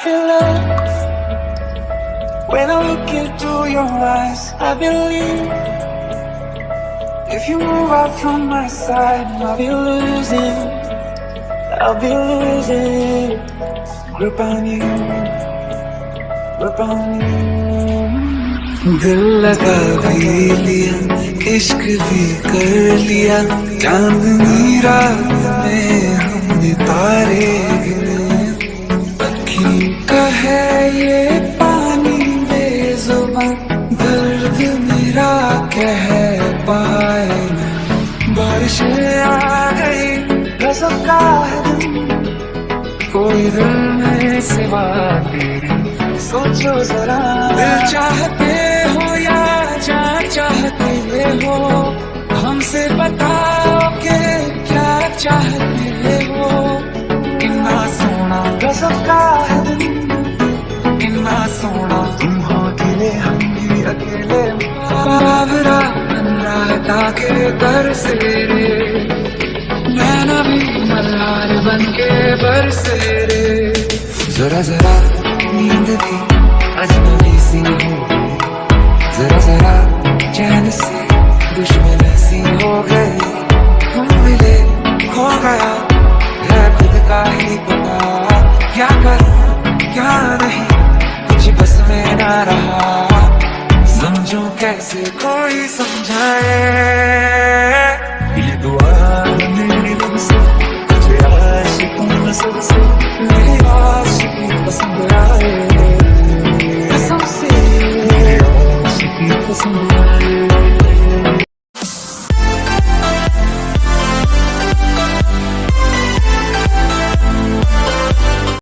feel love when I look into your eyes. I believe if you move out from my side, I'll be losing grip on you, grip on you. दिल लगा भी लिया, इश्क भी कर लिया, चांदनी रात में हमने तारे गिने। अखी का है ये पानी बेजुबान, दर्द मेरा कह पाए ना। बारिशें आ गई, गजब का है दिन, कोई दिल में सिवा तेरे। सोचो जरा, दिल चाहते हो या जान चाहते हो, हमसे बताओ कि क्या चाहते हो। कितना सोना गजब का है दिन, कितना सोना तुम हो अकेले हम भी अकेले। बाबरा बन रहा के बरसे रे, नैना भी मल्हार बन के बरसे रे। जरा जरा नींद भी अजनबी सी हो गई, जरा जरा चैन से दुश्मन सी हो गई। तुम मिले खो गया है खुद का ही पता, क्या करूं क्या नहीं कुछ बस में ना रहा। समझो कैसे कोई समझाए, ये दुआ है मेरी दिल से तुझे आशिकों में सबसे, मेरी आशिकी पसंद आए, कसम से मेरी आशिकी पसंद आए।